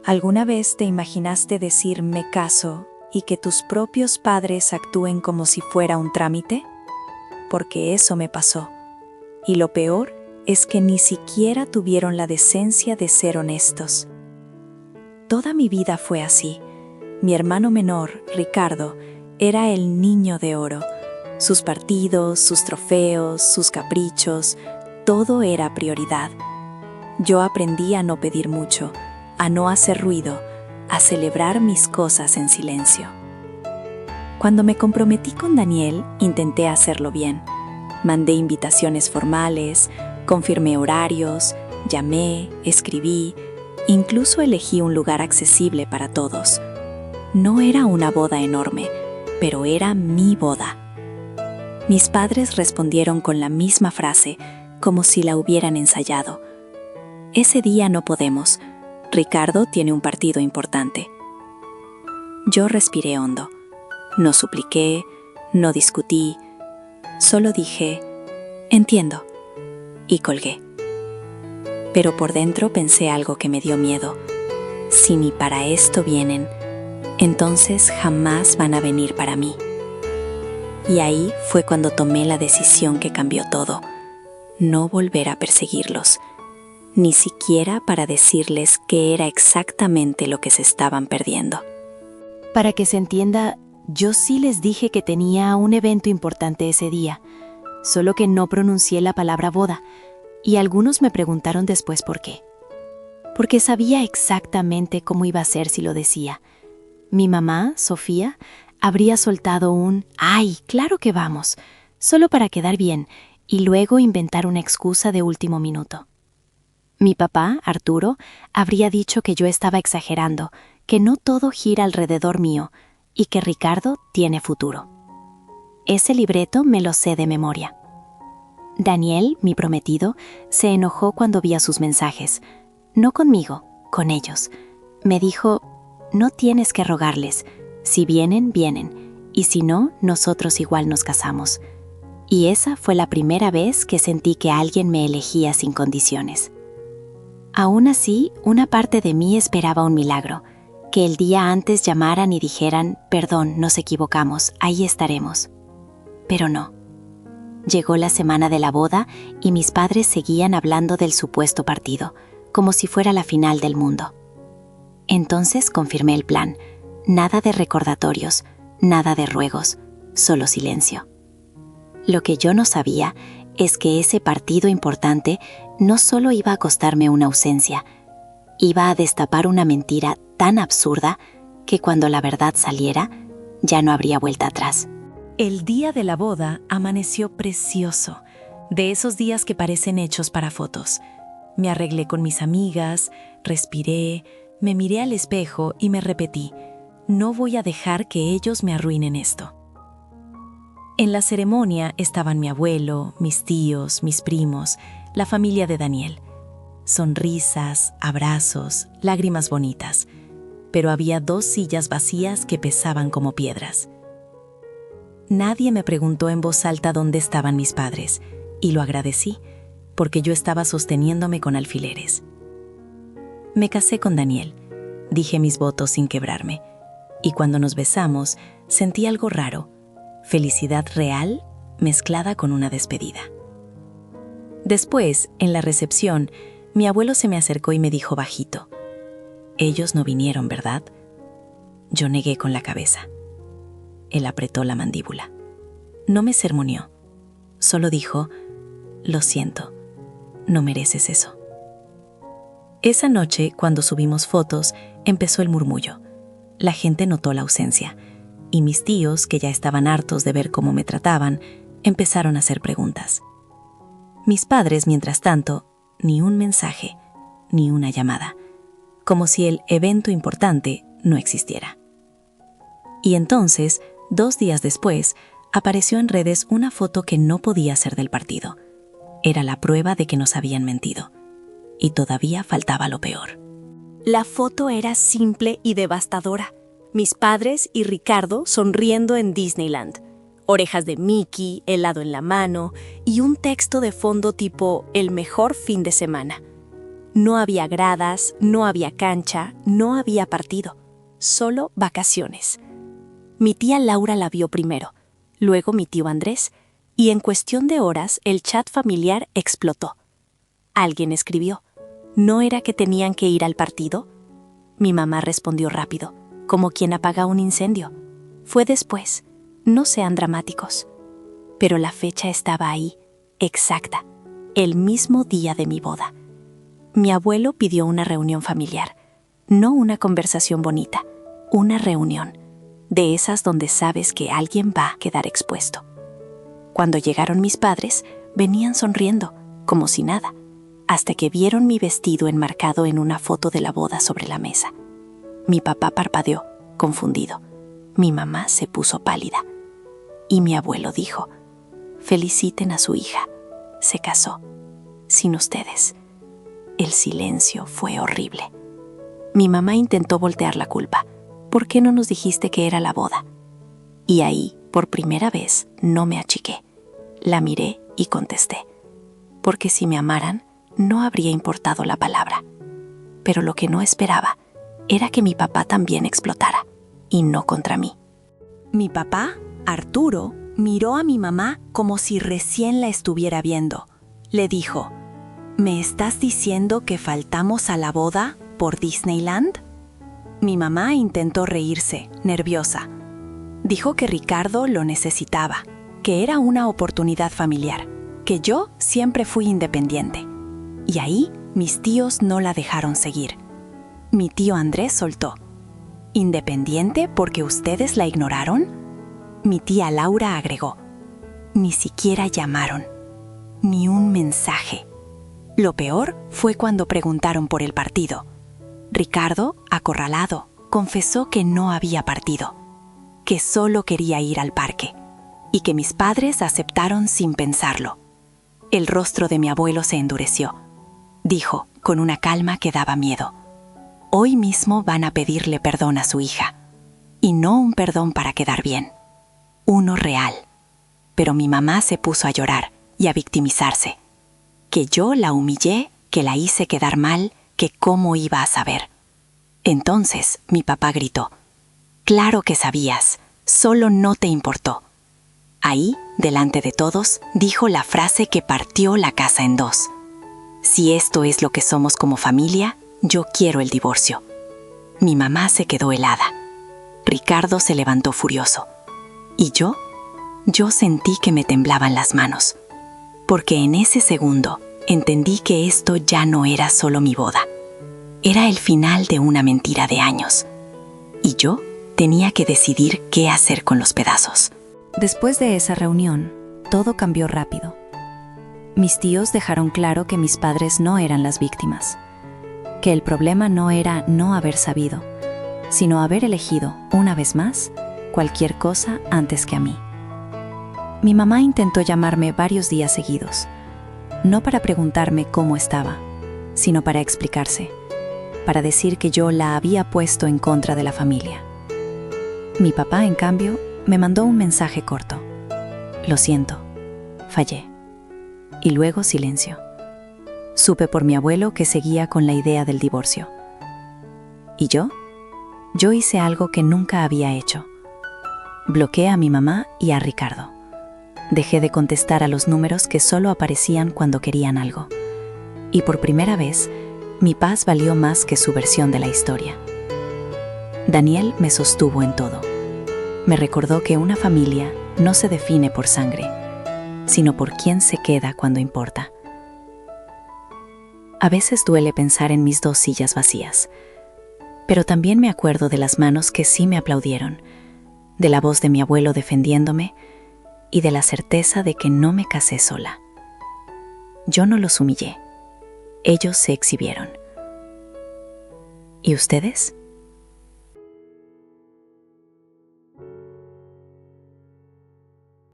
¿Alguna vez te imaginaste decir me caso y que tus propios padres actúen como si fuera un trámite? Porque eso me pasó. Y lo peor es que ni siquiera tuvieron la decencia de ser honestos. Toda mi vida fue así. Mi hermano menor, Ricardo, era el niño de oro. Sus partidos, sus trofeos, sus caprichos, todo era prioridad. Yo aprendí a no pedir mucho, a no hacer ruido, a celebrar mis cosas en silencio. Cuando me comprometí con Daniel, intenté hacerlo bien. Mandé invitaciones formales, confirmé horarios, llamé, escribí, incluso elegí un lugar accesible para todos. No era una boda enorme, pero era mi boda. Mis padres respondieron con la misma frase, como si la hubieran ensayado. Ese día no podemos. Ricardo tiene un partido importante. Yo respiré hondo. No supliqué, no discutí, solo dije, entiendo, y colgué. Pero por dentro pensé algo que me dio miedo. Si ni para esto vienen, entonces jamás van a venir para mí. Y ahí fue cuando tomé la decisión que cambió todo. No volver a perseguirlos, ni siquiera para decirles qué era exactamente lo que se estaban perdiendo. Para que se entienda, yo sí les dije que tenía un evento importante ese día, solo que no pronuncié la palabra boda, y algunos me preguntaron después por qué. Porque sabía exactamente cómo iba a ser si lo decía. Mi mamá, Sofía, habría soltado un «¡Ay, claro que vamos!», solo para quedar bien, y luego inventar una excusa de último minuto. Mi papá, Arturo, habría dicho que yo estaba exagerando, que no todo gira alrededor mío y que Ricardo tiene futuro. Ese libreto me lo sé de memoria. Daniel, mi prometido, se enojó cuando vi sus mensajes. No conmigo, con ellos. Me dijo, no tienes que rogarles. Si vienen, vienen. Y si no, nosotros igual nos casamos. Y esa fue la primera vez que sentí que alguien me elegía sin condiciones. Aún así, una parte de mí esperaba un milagro, que el día antes llamaran y dijeran, perdón, nos equivocamos, ahí estaremos. Pero no. Llegó la semana de la boda y mis padres seguían hablando del supuesto partido, como si fuera la final del mundo. Entonces confirmé el plan, nada de recordatorios, nada de ruegos, solo silencio. Lo que yo no sabía es que ese partido importante no solo iba a costarme una ausencia, iba a destapar una mentira tan absurda que cuando la verdad saliera, ya no habría vuelta atrás. El día de la boda amaneció precioso, de esos días que parecen hechos para fotos. Me arreglé con mis amigas, respiré, me miré al espejo y me repetí, no voy a dejar que ellos me arruinen esto. En la ceremonia estaban mi abuelo, mis tíos, mis primos, la familia de Daniel. Sonrisas, abrazos, lágrimas bonitas, pero había 2 sillas vacías que pesaban como piedras. Nadie me preguntó en voz alta dónde estaban mis padres, y lo agradecí, porque yo estaba sosteniéndome con alfileres. Me casé con Daniel, dije mis votos sin quebrarme, y cuando nos besamos sentí algo raro, felicidad real mezclada con una despedida. Después, en la recepción, mi abuelo se me acercó y me dijo bajito, «Ellos no vinieron, ¿verdad?». Yo negué con la cabeza. Él apretó la mandíbula. No me sermoneó, solo dijo, «Lo siento, no mereces eso». Esa noche, cuando subimos fotos, empezó el murmullo. La gente notó la ausencia, y mis tíos, que ya estaban hartos de ver cómo me trataban, empezaron a hacer preguntas. Mis padres, mientras tanto, ni un mensaje, ni una llamada, como si el evento importante no existiera. Y entonces, 2 días después, apareció en redes una foto que no podía ser del partido. Era la prueba de que nos habían mentido. Y todavía faltaba lo peor. La foto era simple y devastadora. Mis padres y Ricardo sonriendo en Disneyland. Orejas de Mickey, helado en la mano y un texto de fondo tipo «El mejor fin de semana». No había gradas, no había cancha, no había partido, solo vacaciones. Mi tía Laura la vio primero, luego mi tío Andrés, y en cuestión de horas el chat familiar explotó. Alguien escribió: ¿no era que tenían que ir al partido? Mi mamá respondió rápido, como quien apaga un incendio. Fue después. No sean dramáticos. Pero la fecha estaba ahí, exacta, el mismo día de mi boda. Mi abuelo pidió una reunión familiar, no una conversación bonita, una reunión, de esas donde sabes que alguien va a quedar expuesto. Cuando llegaron mis padres, venían sonriendo, como si nada, hasta que vieron mi vestido enmarcado en una foto de la boda sobre la mesa. Mi papá parpadeó, confundido. Mi mamá se puso pálida. Y mi abuelo dijo: feliciten a su hija, se casó, sin ustedes. El silencio fue horrible. Mi mamá intentó voltear la culpa. ¿Por qué no nos dijiste que era la boda? Y ahí, por primera vez, no me achiqué. La miré y contesté: porque si me amaran, no habría importado la palabra. Pero lo que no esperaba era que mi papá también explotara, y no contra mí. Mi papá, Arturo, miró a mi mamá como si recién la estuviera viendo. Le dijo: ¿me estás diciendo que faltamos a la boda por Disneyland? Mi mamá intentó reírse, nerviosa. Dijo que Ricardo lo necesitaba, que era una oportunidad familiar, que yo siempre fui independiente. Y ahí mis tíos no la dejaron seguir. Mi tío Andrés soltó: ¿independiente porque ustedes la ignoraron? Mi tía Laura agregó: ni siquiera llamaron, ni un mensaje. Lo peor fue cuando preguntaron por el partido. Ricardo, acorralado, confesó que no había partido, que solo quería ir al parque, y que mis padres aceptaron sin pensarlo. El rostro de mi abuelo se endureció. Dijo, con una calma que daba miedo: hoy mismo van a pedirle perdón a su hija, y no un perdón para quedar bien, uno real. Pero mi mamá se puso a llorar y a victimizarse. Que yo la humillé, que la hice quedar mal, que cómo iba a saber. Entonces mi papá gritó: claro que sabías, solo no te importó. Ahí, delante de todos, dijo la frase que partió la casa en dos: si esto es lo que somos como familia, yo quiero el divorcio. Mi mamá se quedó helada. Ricardo se levantó furioso. Y yo sentí que me temblaban las manos. Porque en ese segundo entendí que esto ya no era solo mi boda. Era el final de una mentira de años. Y yo tenía que decidir qué hacer con los pedazos. Después de esa reunión, todo cambió rápido. Mis tíos dejaron claro que mis padres no eran las víctimas, que el problema no era no haber sabido, sino haber elegido, una vez más, cualquier cosa antes que a mí. Mi mamá intentó llamarme varios días seguidos, no para preguntarme cómo estaba, sino para explicarse, para decir que yo la había puesto en contra de la familia. Mi papá, en cambio, me mandó un mensaje corto: lo siento, fallé. Y luego silencio. Supe por mi abuelo que seguía con la idea del divorcio. ¿Y yo? Yo hice algo que nunca había hecho. Bloqueé a mi mamá y a Ricardo. Dejé de contestar a los números que solo aparecían cuando querían algo. Y por primera vez, mi paz valió más que su versión de la historia. Daniel me sostuvo en todo. Me recordó que una familia no se define por sangre, sino por quién se queda cuando importa. A veces duele pensar en mis 2 sillas vacías, pero también me acuerdo de las manos que sí me aplaudieron, de la voz de mi abuelo defendiéndome y de la certeza de que no me casé sola. Yo no los humillé, ellos se exhibieron. ¿Y ustedes?